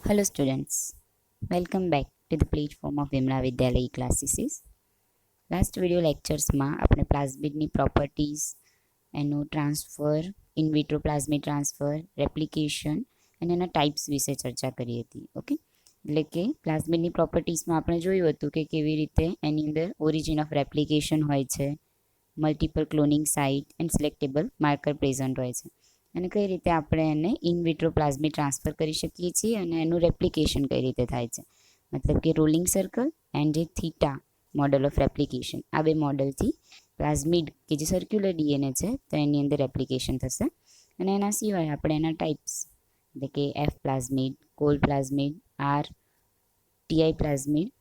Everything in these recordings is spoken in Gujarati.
Hello students, welcome back to the platform of Vimla Vidyalaya classes. Last video લેક્ચર્સમાં આપણે પ્લાઝમિડની પ્રોપર્ટીઝ, એનું transfer, in vitro plasmid transfer, replication અને એના ટાઈપ્સ વિશે ચર્ચા કરી હતી. ઓકે, એટલે કે પ્લાઝમિડની પ્રોપર્ટીઝમાં આપણે જોયું હતું કે કેવી રીતે એની અંદર ઓરિજિન ઓફ રેપ્લિકેશન હોય છે, multiple cloning site and selectable marker present હોય છે, અને કઈ રીતે આપણે એને ઇન વિટ્રો પ્લાઝમિડ ટ્રાન્સફર કરી શકીએ છીએ અને એનું રેપ્લિકેશન કઈ રીતે થાય છે. મતલબ કે રોલિંગ સર્કલ એન્ડ જે થીટા મોડલ ઓફ રેપ્લિકેશન, આ બે મોડલથી પ્લાઝમિડ કે જે સર્ક્યુલર ડીએનએ છે તો એની અંદર રેપ્લિકેશન થશે. અને એના સિવાય આપણે એના ટાઈપ્સ એટલે કે F plasmid, col plasmid, R Ti plasmid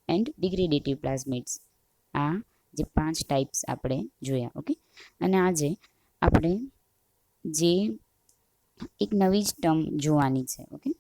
and degradative plasmids, આ જે 5 ટાઈપ્સ આપણે જોયા. ઓકે, અને આજે આપણે જે એક નવી જ ટર્મ જોવાની છે. Okay,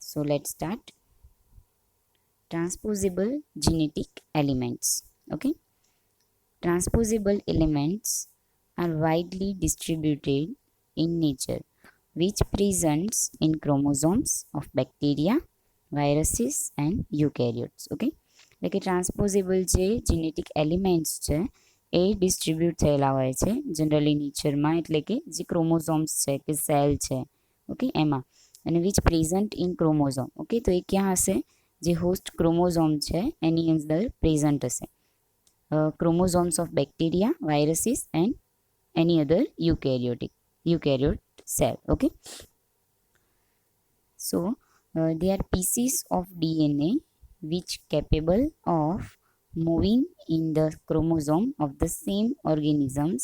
so let start. Transposable genetic elements. Okay, transposable elements are widely distributed in nature, which presents in chromosomes of bacteria, viruses and eukaryotes. Okay, એટલે કે ટ્રાન્સપોઝેબલ જે જેનેટિક એલિમેન્ટ્સ છે એ ડિસ્ટ્રીબ્યુટ થયેલા હોય છે જનરલી નેચરમાં, એટલે કે જે ક્રોમોઝોમ્સ છે કે સેલ છે, ઓકે, એમાં, અને which present in chromosome. Okay, તો એ ક્યાં હશે? જે હોસ્ટ ક્રોમોઝોમ છે એની અંદર પ્રેઝન્ટ હશે. Chromosomes of bacteria, viruses and એની other eukaryote cell. Okay, so they are pieces of DNA which capable of moving in the chromosome of the same organisms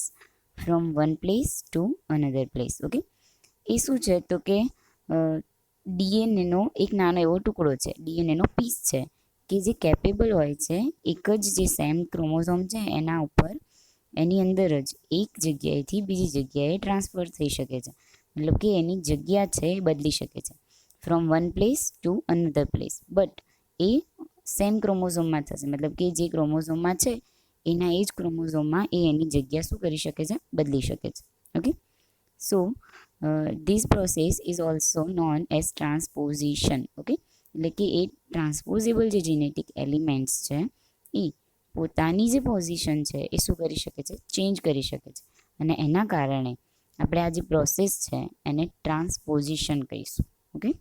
from one place to another place. Okay, એ શું છે તો કે ડીએનએનો એક નાનો એવો ટુકડો છે, ડીએનએનો પીસ છે કે જે કેપેબલ હોય છે એક જ જે સેમ ક્રોમોઝોમ છે એના ઉપર, એની અંદર જ એક જગ્યાએથી બીજી જગ્યાએ ટ્રાન્સફર થઈ શકે છે. મતલબ કે એની જગ્યા છે એ બદલી શકે છે from one place to another place, but એ સેમ ક્રોમોઝોમમાં થશે. મતલબ કે જે ક્રોમોઝોમમાં છે એના એ જ ક્રોમોઝોમમાં એ એની જગ્યા શું કરી શકે છે? બદલી શકે છે. Okay, so this process is also known as transposition. Okay, એટલે કે એ ટ્રાન્સપોઝેબલ જે જેનેટિક એલિમેન્ટ્સ છે એ પોતાની જે પોઝિશન છે એ શું કરી શકે છે? ચેન્જ કરી શકે છે, અને એના કારણે આપણે આ જે પ્રોસેસ છે એને ટ્રાન્સપોઝિશન કહીશું. Okay,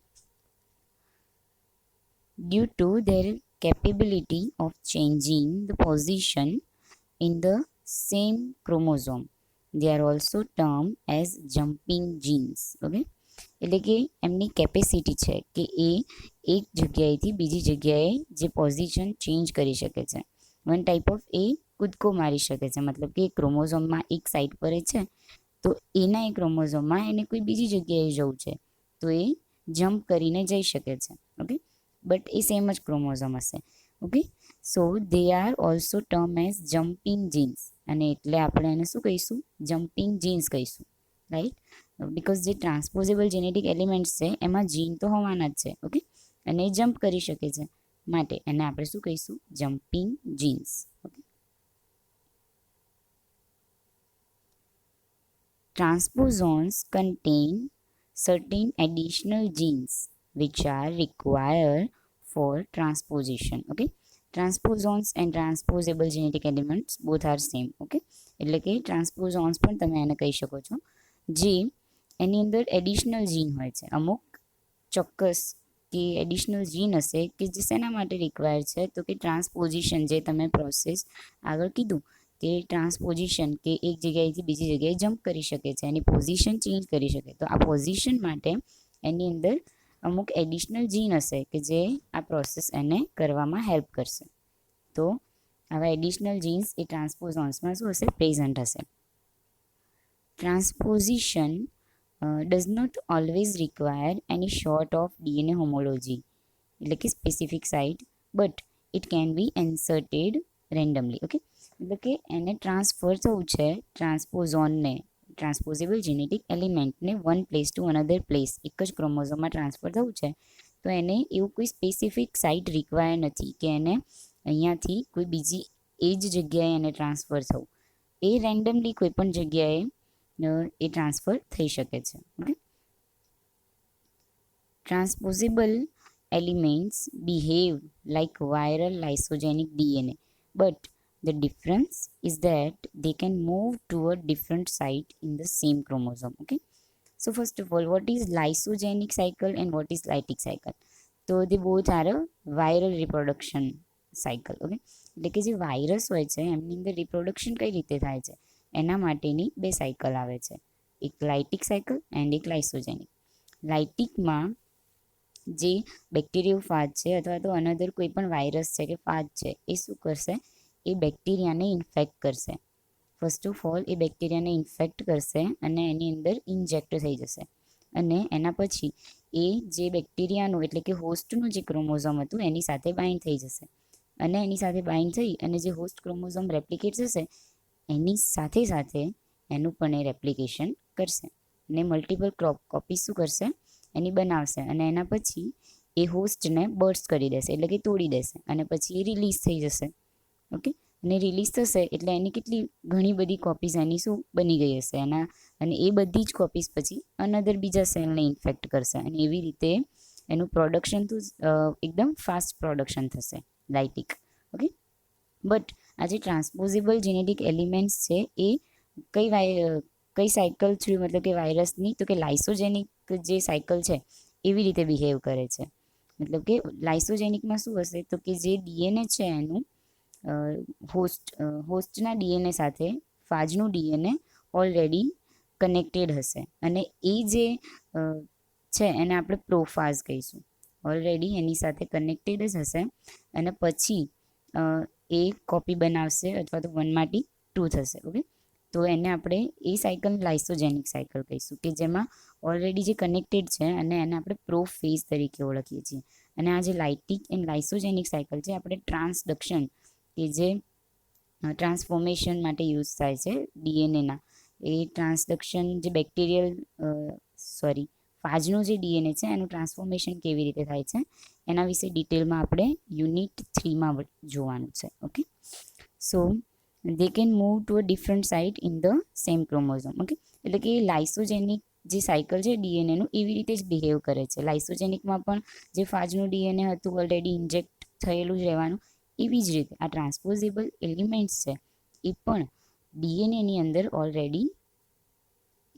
due to their capability of changing the position in the same chromosome, they are also termed as jumping genes. Okay, એટલે કે એમની કેપેસિટી છે કે એ એક જગ્યાએથી બીજી જગ્યાએ જે પોઝિશન ચેન્જ કરી શકે છે. વન ટાઈપ ઓફ એ કૂદકો મારી શકે છે. મતલબ કે ક્રોમોઝોમમાં એક સાઈડ પર છે તો એના એ ક્રોમોઝોમમાં એને કોઈ બીજી જગ્યાએ જવું છે તો એ જમ્પ કરીને જઈ શકે છે. ઓકે, બટ એ સેમ જ ક્રોમોઝોમ હશે. Okay, so they are also term as jumping jeans, અને એટલે આપણે એને શું કહીશું? જમ્પિંગ જીન્સ કહીશું, રાઈટ? બિકોઝ જે ટ્રાન્સપોઝેબલ જેનેટિક એલિમેન્ટ્સ છે એમાં જીન તો હોવાના જ છે. ઓકે, અને એ જમ્પ કરી શકે છે માટે એને આપણે શું કહીશું? Jumping jeans. Okay, transposons contain certain additional genes which are required for transposition. Okay, transposons and transposable genetic elements both are same. Okay, એટલે કે ટ્રાન્સપોઝોન્સ પણ તમે એને કહી શકો છો, જે એની અંદર એડિશનલ જીન હોય છે, અમુક ચોક્કસ કે એડિશનલ જીન હશે કે જે શેના માટે રિક્વાયર્ડ છે તો કે ટ્રાન્સપોઝિશન, જે તમે પ્રોસેસ આગળ કીધું કે ટ્રાન્સપોઝિશન કે એક જગ્યાએથી બીજી જગ્યાએ જમ્પ કરી શકે છે, એની પોઝિશન ચેન્જ કરી શકે. તો આ પોઝિશન માટે એની અંદર અમુક એડિશનલ જીન હશે કે જે આ પ્રોસેસ એને કરવામાં હેલ્પ કરશે. તો આવા એડિશનલ જીન્સ એ ટ્રાન્સપોઝોન્સમાં શું હશે? પ્રેઝન્ટ હશે. Transposition does not always require any sort of DNA homology, એટલે કે specific site, but it can be inserted randomly. Okay, એટલે કે એને ટ્રાન્સફર થવું છે, ટ્રાન્સપોઝોનને, ટ્રાન્સપોઝેબલ જેનેટિક એલિમેન્ટને one place to another place, એક જ ક્રોમોઝોમમાં ટ્રાન્સફર થવું છે તો એને એવું કોઈ સ્પેસિફિક સાઇટ રિક્વાયર નથી કે એને અહીંયાથી કોઈ બીજી એ જ જગ્યાએ એને ટ્રાન્સફર થવું. એ રેન્ડમલી કોઈ પણ જગ્યાએ એ ટ્રાન્સફર થઈ શકે છે. Okay, transposable elements behave like viral lysogenic DNA, but the difference is that they can move to a different site in the same chromosome. Okay, so first of all, what is lysogenic cycle and what is lytic cycle? તો they both are a viral reproduction cycle. Okay, એટલે કે જે વાયરસ હોય છે એમની અંદર રિપ્રોડક્શન કઈ રીતે થાય છે એના માટેની બે સાયકલ આવે છે, એક લાઇટિક સાયકલ એન્ડ એક લાઇસોજેનિક. લાઇટિકમાં જે બેક્ટેરિયોફાજ છે અથવા તો અનધર કોઈ પણ વાયરસ છે કે ફાજ છે એ શું કરશે, એ બેક્ટેરિયાને ઇન્ફેક્ટ કરશે. ફર્સ્ટ ઓફ ઓલ એ બેક્ટેરિયાને ઇન્ફેક્ટ કરશે અને એની અંદર ઇન્જેક્ટ થઈ જશે અને એના પછી એ જે બેક્ટેરિયાનું એટલે કે હોસ્ટનું જે ક્રોમોઝોમ હતું એની સાથે બાઇન્ડ થઈ જશે અને એની સાથે બાઇન્ડ થઈ અને જે હોસ્ટ ક્રોમોઝોમ રેપ્લિકેટ થશે એની સાથે સાથે એનું પણ એ રેપ્લિકેશન કરશે અને મલ્ટિપલ કોપી શું કરશે, એની બનાવશે અને એના પછી એ હોસ્ટને બર્સ્ટ કરી દેશે એટલે કે તોડી દેશે અને પછી એ રિલીઝ થઈ જશે. ઓકે, અને રિલીઝ થશે એટલે એની કેટલી ઘણી બધી કોપીઝ એની શું બની ગઈ હશે એના, અને એ બધી જ કોપીઝ પછી અનધર બીજા સેલને ઇન્ફેક્ટ કરશે અને એવી રીતે એનું પ્રોડક્શન તો એકદમ ફાસ્ટ પ્રોડક્શન થશે લાઇટિક. ઓકે, બટ આ જે ટ્રાન્સપોઝેબલ જેનેટિક એલિમેન્ટ્સ છે એ કઈ સાયકલ થ્રુ, મતલબ કે વાયરસની, તો કે લાઇસોજેનિક જે સાયકલ છે એવી રીતે બિહેવ કરે છે. મતલબ કે લાઇસોજેનિકમાં શું હશે તો કે જે ડીએનએ છે એનું હોસ્ટના ડીએનએ સાથે ફાજનું ડીએનએ ઓલરેડી કનેક્ટેડ હશે અને એ જે છે એને આપણે પ્રોફાઝ કહીશું. ઓલરેડી એની સાથે કનેક્ટેડ જ હશે અને પછી એ કોપી બનાવશે અથવા તો વનમાંથી ટુ થશે. ઓકે, તો એને આપણે એ સાયકલ લાઇસોજેનિક સાયકલ કહીશું કે જેમાં ઓલરેડી જે કનેક્ટેડ છે અને એને આપણે પ્રોફેઝ તરીકે ઓળખીએ છીએ. અને આ જે લાઇટિક એન્ડ લાઇસોજેનિક સાયકલ છે આપણે ટ્રાન્સડક્શન કે જે ટ્રાન્સફોર્મેશન માટે યુઝ થાય છે ડીએનએના, એ ટ્રાન્સડક્શન જે ફાજનું જે ડીએનએ છે એનું ટ્રાન્સફોર્મેશન કેવી રીતે થાય છે એના વિશે ડિટેલમાં આપણે યુનિટ 3માં જોવાનું છે. Okay, so they can move to a different site in the same chromosome. Okay, એટલે કે લાઇસોજેનિક જે સાયકલ છે ડીએનએનું એવી રીતે જ બિહેવ કરે છે. લાઇસોજેનિકમાં પણ જે ફાજનું ડીએનએ હતું ઓલરેડી ઇન્જેક્ટ થયેલું જ રહેવાનું, એવી જ રીતે આ ટ્રાન્સપોઝેબલ એલિમેન્ટ્સ છે એ પણ ડીએનએની અંદર ઓલરેડી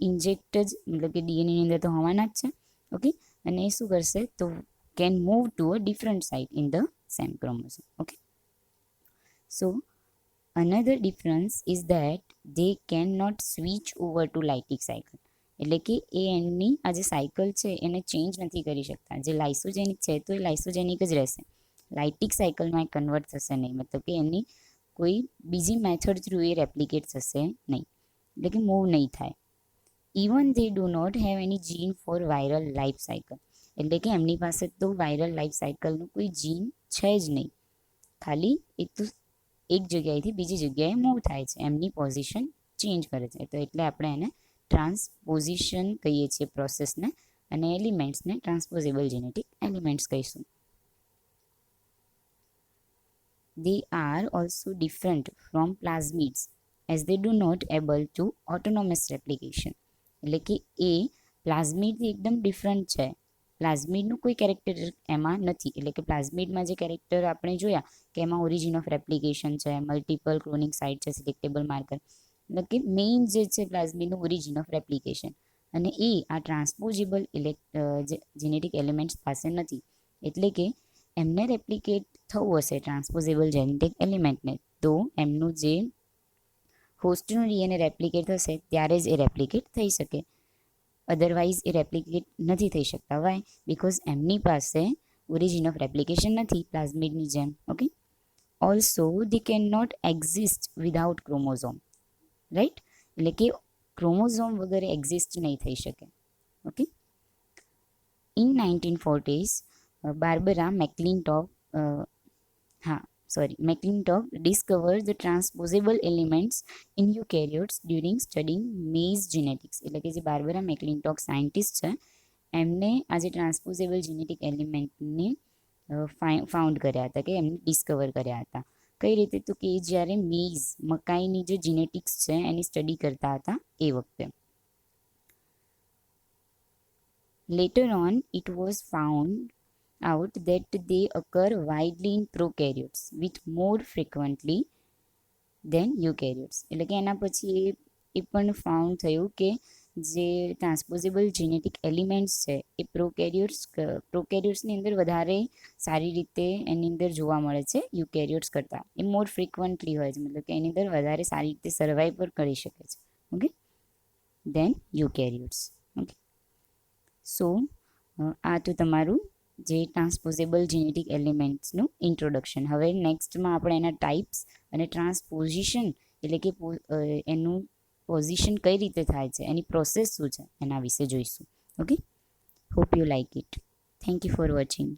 ઇન્જેક્ટ જ, મતલબ કે ડીએનએની અંદર તો હોવાના જ છે. ઓકે, અને એ શું કરશે તો can move to a different site in the same chromosome. Okay, so another difference is that they cannot switch over to lytic cycle. એટલે કે એ એમની આ જે સાયકલ છે એને ચેન્જ નથી કરી શકતા. જે લાઇસોજેનિક છે તો એ લાઇસોજેનિક જ રહેશે, લાઇટિક સાયકલમાં એ કન્વર્ટ થશે નહીં, મતલબ કે એની કોઈ બીજી મેથડ થ્રુ એ રેપ્લિકેટ થશે નહીં, એટલે કે મૂવ નહીં થાય. Even they do not have any gene for viral life cycle. એટલે કે એમની પાસે તો વાયરલ લાઈફ સાયકલનું કોઈ જીન છે જ નહીં, ખાલી એક તો એક જગ્યાએથી બીજી જગ્યાએ મૂવ થાય છે, એમની પોઝિશન ચેન્જ કરે છે. તો એટલે આપણે એને ટ્રાન્સપોઝિશન કહીએ છીએ પ્રોસેસને, અને એલિમેન્ટ્સને ટ્રાન્સપોઝેબલ જેનેટિક એલિમેન્ટ્સ કહીશું. They are also different from plasmids as they do not able to autonomous replication. એટલે કે એ પ્લાઝમિડથી એકદમ ડિફરન્ટ છે. પ્લાઝમિડનું કોઈ કેરેક્ટર એમાં નથી, એટલે કે પ્લાઝમિડમાં જે કેરેક્ટર આપણે જોયા કે એમાં ઓરિજિન ઓફ રેપ્લિકેશન છે, મલ્ટિપલ ક્લોનિંગ સાઇટ છે, સિલેક્ટેબલ માર્કર, એટલે કે મેઇન જે છે પ્લાઝમિડનું ઓરિજિન ઓફ રેપ્લિકેશન, અને એ આ ટ્રાન્સપોઝેબલ જેનેટિક એલિમેન્ટ્સ પાસે નથી. એટલે કે એમને રેપ્લિકેટ થવું હશે ટ્રાન્સપોઝેબલ જેનેટિક એલિમેન્ટને તો એમનું જે હોસ્ટનું ડીએનએ રેપ્લિકેટ થશે ત્યારે જ એ રેપ્લિકેટ થઈ શકે, અધરવાઇઝ એ રેપ્લિકેટ નથી થઈ શકતા. વાય? બિકોઝ એમની પાસે ઓરિજિન ઓફ રેપ્લિકેશન નથી પ્લાઝમિડની જેમ. Okay, also they can not exist without chromosome, right? એટલે કે ક્રોમોઝોમ વગર એક્ઝિસ્ટ નહીં થઈ શકે. Okay, in 1940s Barbara McClintock discovered the transposable elements in eukaryotes during studying maize genetics. એટલે કે જે બાર્બરા મેકલિનટોક સાયન્ટિસ્ટ છે એમને આજે ટ્રાન્સપોઝેબલ જેનેટિક એલિમેન્ટને ફાઉન્ડ કર્યા હતા, કે એમને ડિસ્કવર કર્યા હતા. કઈ રીતે? તો કે જ્યારે મેઇઝ મકાઈની જે જીનેટિક્સ છે એની સ્ટડી કરતા હતા એ વખતે. Later on, it was found out that they occur widely in prokaryotes with more frequently than eukaryotes. એટલે કે એના પછી એ પણ ફાઉન્ડ થયું કે જે ટ્રાન્સપોઝેબલ જેનેટિક એલિમેન્ટ્સ છે એ પ્રોકેરિયોટ્સની અંદર વધારે સારી રીતે એની અંદર જોવા મળે છે યુકેરિયોટ્સ કરતાં. એ મોર ફ્રિકવન્ટલી હોય છે, મતલબ કે એની અંદર વધારે સારી રીતે સર્વાઈવ પણ કરી શકે છે, ઓકે, દેન યુકેરિયોટ્સ. ઓકે, સો આ તો તમારું જે ટ્રાન્સપોઝેબલ જેનેટિક એલિમેન્ટ્સનું ઇન્ટ્રોડક્શન. હવે નેક્સ્ટમાં આપણે એના ટાઈપ્સ અને ટ્રાન્સપોઝિશન એટલે કે એનું પોઝિશન કઈ રીતે થાય છે, એની પ્રોસેસ શું છે, એના વિશે જોઈશું. Okay, hope you like it. Thank you for watching.